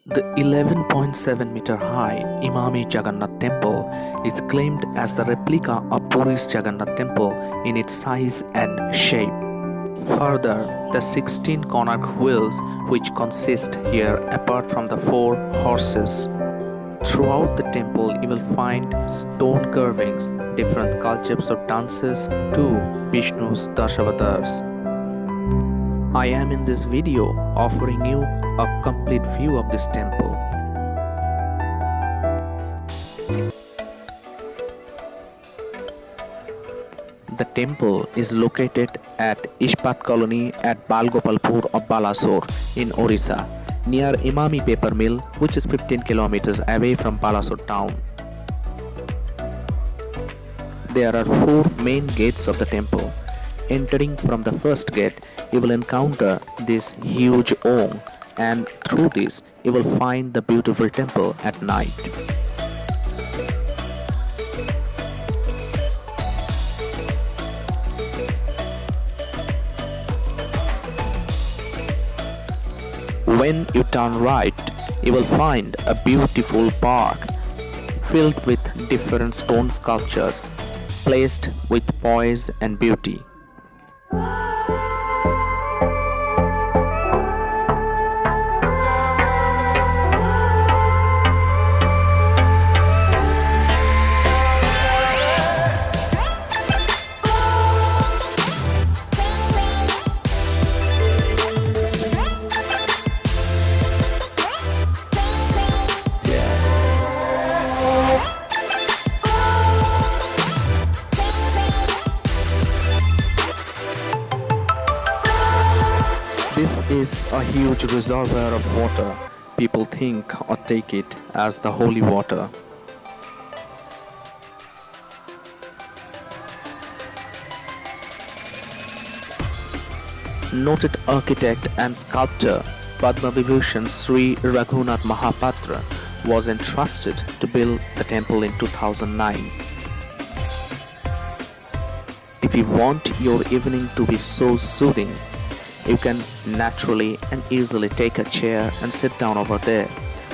The 11.7-meter high Emami Jagannath temple is claimed as the replica of Puri Jagannath temple in its size and shape. Further, the 16 konark wheels which consist here apart from the 4 horses. Throughout the temple you will find stone carvings, different sculptures of dances to Vishnu's Dashavatars. I am in this video offering you a complete view of this temple. The temple is located at Ispat Colony at Balgopalpur of Balasore in Odissa, near Emami paper mill, which is 15 kilometers away from Balasore town. There are 4 main gates of the temple. Entering from the first gate, you will encounter this huge Om, and through this you will find the beautiful temple at night. When you turn right, you will find a beautiful park filled with different stone sculptures placed with poise and beauty. This is a huge reservoir of water. People think or take it as the holy water. Noted architect and sculptor Padma Vibhushan Sri Raghunath Mahapatra was entrusted to build the temple in 2009. If you want your evening to be so soothing, you can naturally and easily take a chair and sit down over there,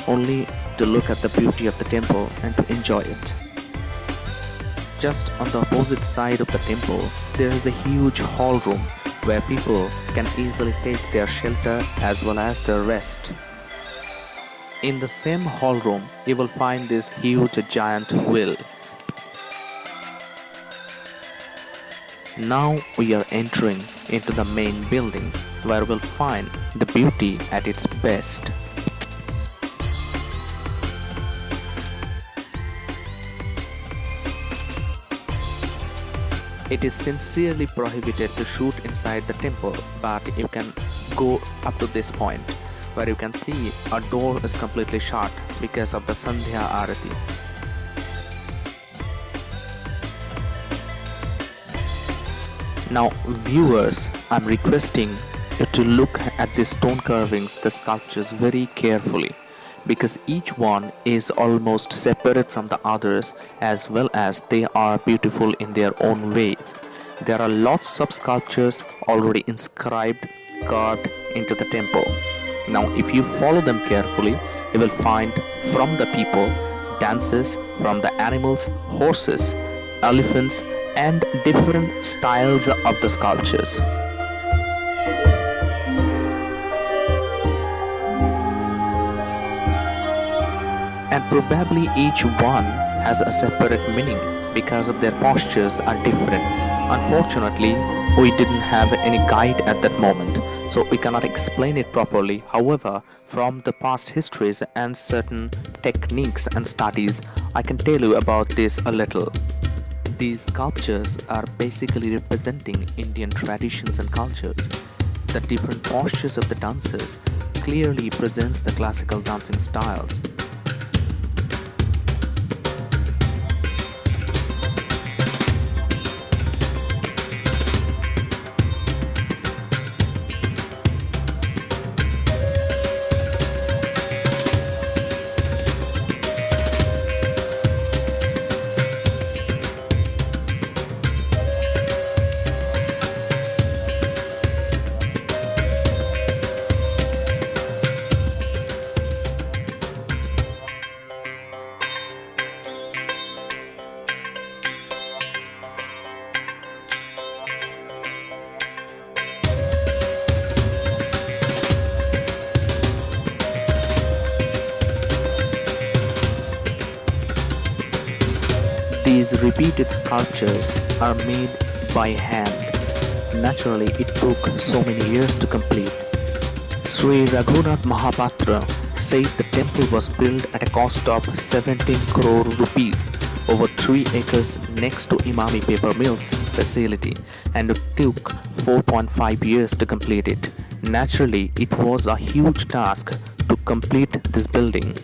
only to look at the beauty of the temple and to enjoy it. Just on the opposite side of the temple, there is a huge hall room where people can easily take their shelter as well as their rest. In the same hall room, you will find this huge giant wheel. Now we are entering into the main building where we'll find the beauty at its best. It is sincerely prohibited to shoot inside the temple, but you can go up to this point where you can see a door is completely shut because of the Sandhya Arati. Now viewers, I'm requesting you to look at the stone carvings, the sculptures very carefully, because each one is almost separate from the others as well as they are beautiful in their own ways. There are lots of sculptures already inscribed, carved into the temple. Now if you follow them carefully, you will find from the people, dances, from the animals, horses, elephants, and different styles of the sculptures. And probably each one has a separate meaning because of their postures are different. Unfortunately, we didn't have any guide at that moment, so we cannot explain it properly. However, from the past histories and certain techniques and studies, I can tell you about this a little. These sculptures are basically representing Indian traditions and cultures. The different postures of the dancers clearly presents the classical dancing styles. these repeated sculptures are made by hand. Naturally, it took so many years to complete. Sri Raghunath Mahapatra said the temple was built at a cost of 17 crore rupees over 3 acres next to Emami paper mills facility, and it took 4.5 years to complete it. Naturally, it was a huge task to complete this building.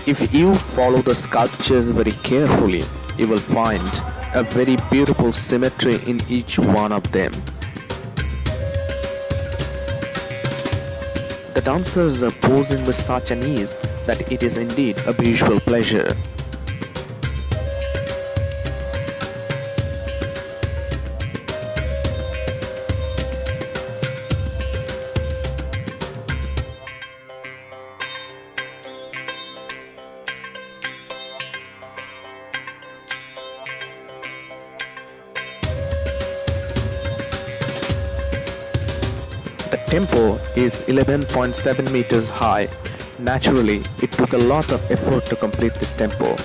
If you follow the sculptures very carefully, you will find a very beautiful symmetry in each one of them. The dancers are posing with such an ease that it is indeed a visual pleasure. The temple is 11.7 meters high. Naturally, it took a lot of effort to complete this temple.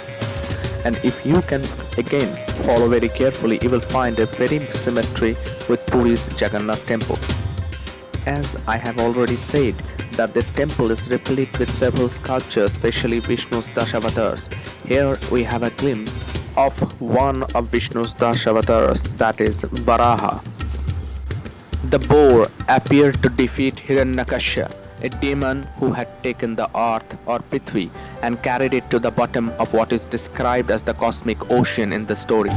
And if you can again follow very carefully, you will find a very symmetry with Puri's Jagannath temple. As I have already said, that this temple is replete with several sculptures, especially Vishnu's Dashavatars. Here we have a glimpse of one of Vishnu's Dashavatars, that is Varaha. The boar appeared to defeat Hiranyakashipu, a demon who had taken the earth or Prithvi and carried it to the bottom of what is described as the cosmic ocean in the story.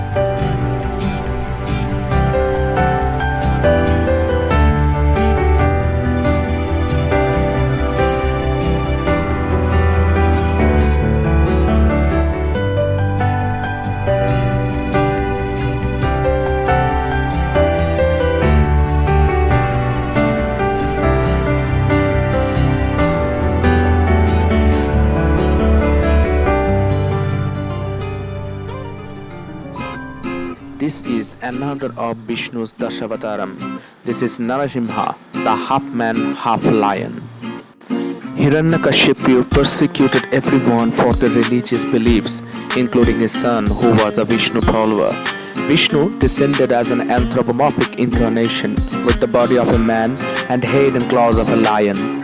This is another of Vishnu's Dashavataram. This is Narasimha, the half-man, half-lion. Hiranyakashipu persecuted everyone for their religious beliefs, including his son who was a Vishnu follower. Vishnu descended as an anthropomorphic incarnation with the body of a man and head and claws of a lion.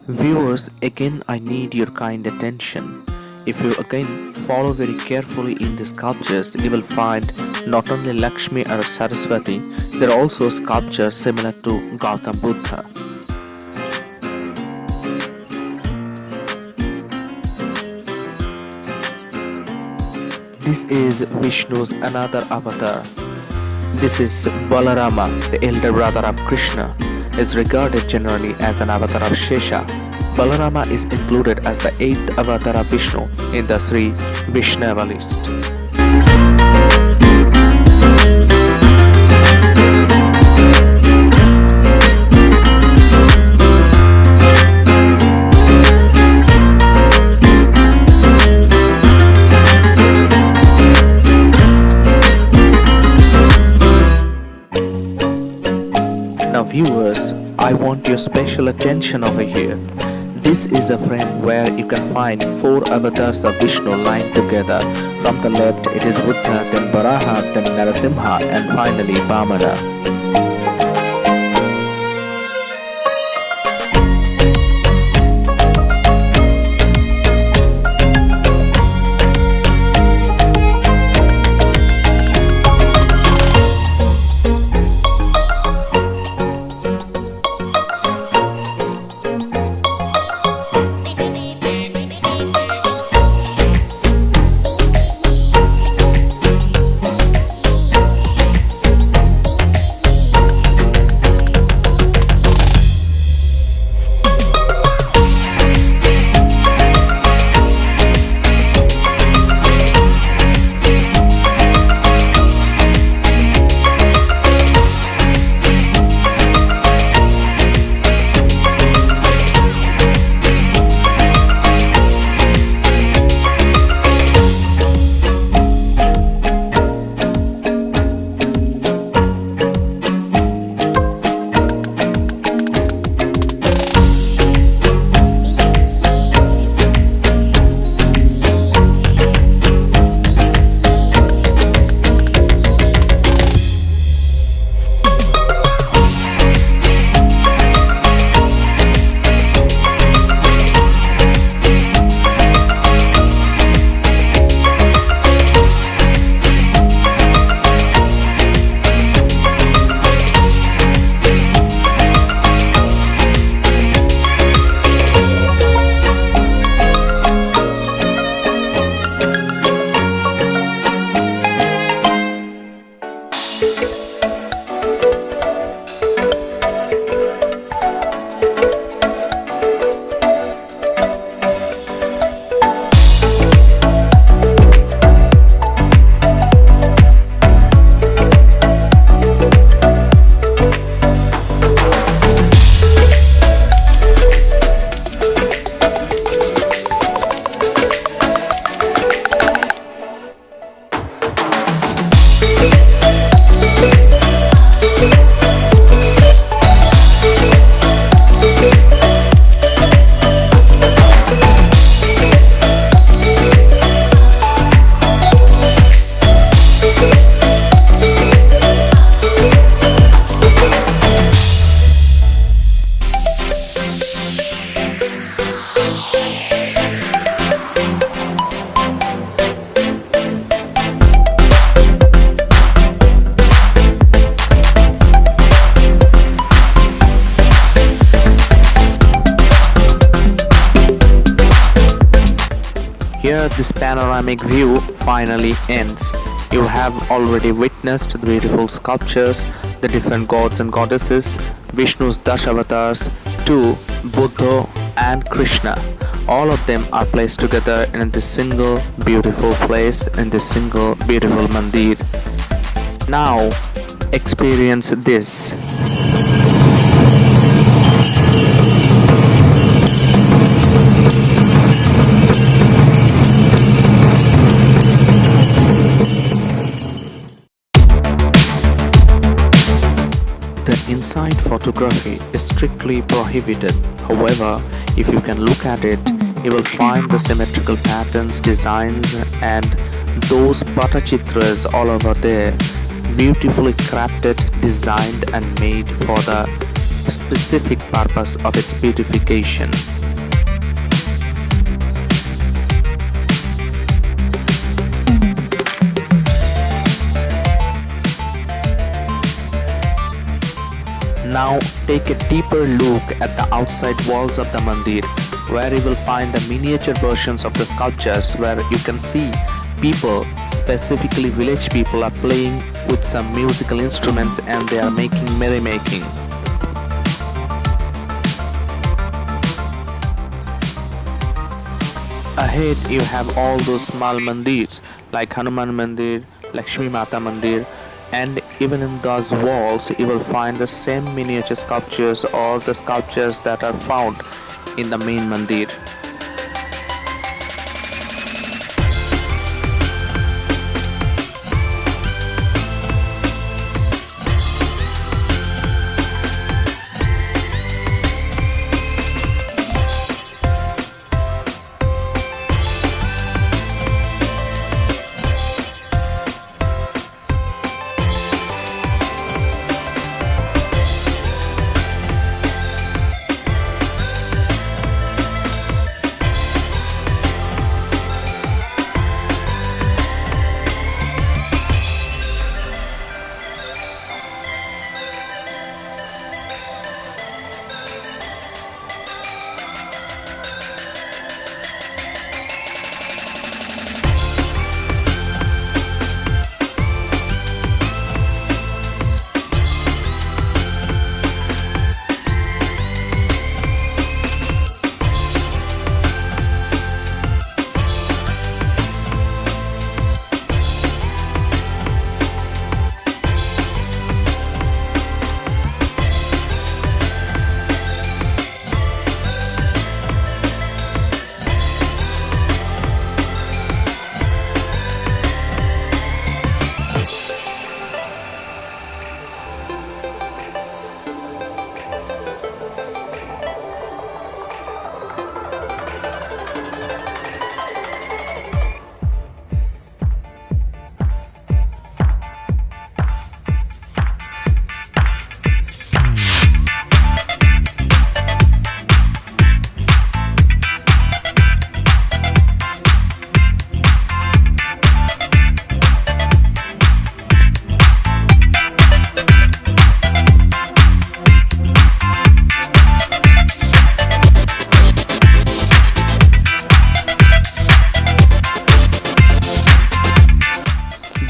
Viewers, again I need your kind attention. If you again follow very carefully in the sculptures, you will find not only Lakshmi or Saraswati, there are also sculptures similar to Gautam Buddha. This is Vishnu's another avatar. This is Balarama, the elder brother of Krishna, is regarded generally as an avatar of Shesha. Balarama is included as the 8th avatar of Vishnu in the Sri Vishnava list. Now viewers, I want your special attention over here. This is a frame where you can find 4 avatars of Vishnu lying together. From the left it is Buddha, then Varaha, then Narasimha, and finally Vamana. Here, this panoramic view finally ends. You have already witnessed the beautiful sculptures, the different gods and goddesses, Vishnu's Dashavatars, to Buddha and Krishna. All of them are placed together in this single beautiful place, in this single beautiful mandir. Now, experience this. The inside photography is strictly prohibited. However, if you can look at it, you will find the symmetrical patterns, designs, and those patachitras all over there, beautifully crafted, designed, and made for the specific purpose of its beautification. Now take a deeper look at the outside walls of the mandir, where you will find the miniature versions of the sculptures, where you can see people, specifically village people, are playing with some musical instruments and they are making merrymaking. Ahead you have all those small mandirs like Hanuman Mandir, Lakshmi Mata Mandir, and even in those walls you will find the same miniature sculptures or the sculptures that are found in the main mandir.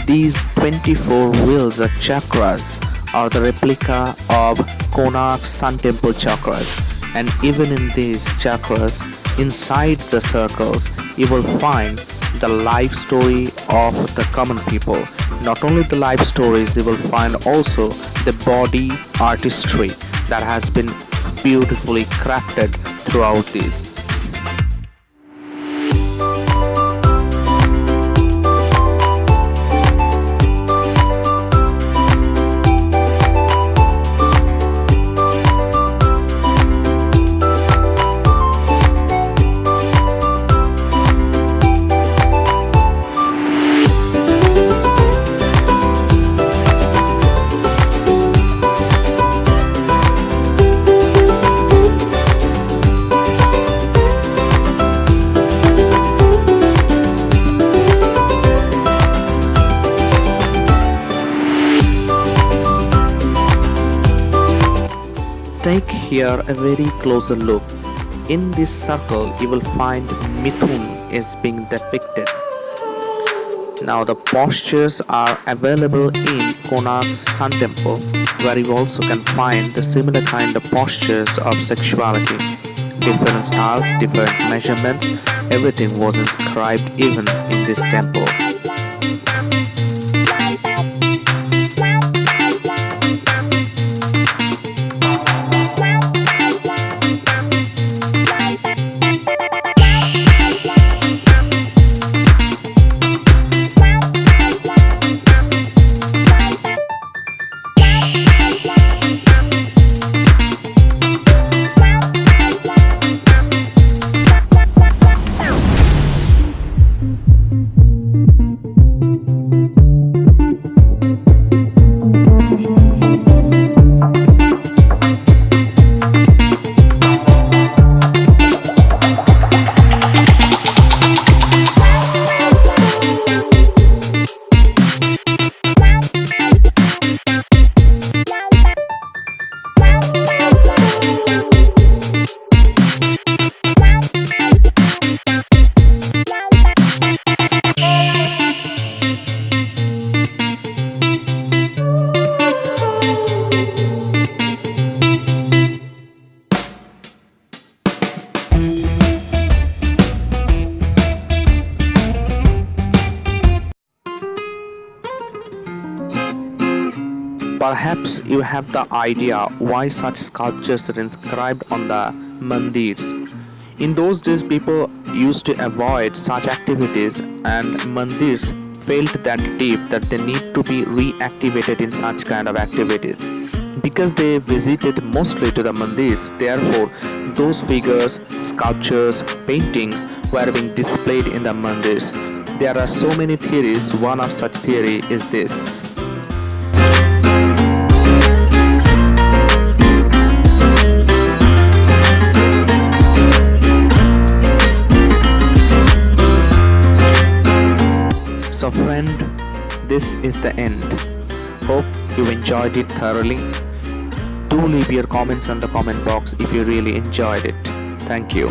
These 24 wheels or chakras are the replica of Konark Sun Temple chakras, and even in these chakras, inside the circles, you will find the life story of the common people. Not only the life stories, you will find also the body artistry that has been beautifully crafted throughout these. Take here a very closer look. In this circle you will find Mithun is being depicted. Now the postures are available in Konark's Sun Temple, where you also can find the similar kind of postures of sexuality. Different styles, different measurements, everything was inscribed even in this temple. Perhaps you have the idea why such sculptures are inscribed on the mandirs. In those days, people used to avoid such activities, and mandirs felt that deep that they need to be reactivated in such kind of activities. Because they visited mostly to the mandirs, therefore, those figures, sculptures, paintings were being displayed in the mandirs. There are so many theories. One of such theory is this. So friend, this is the end. Hope you enjoyed it thoroughly. Do leave your comments on the comment box if you really enjoyed it. Thank you.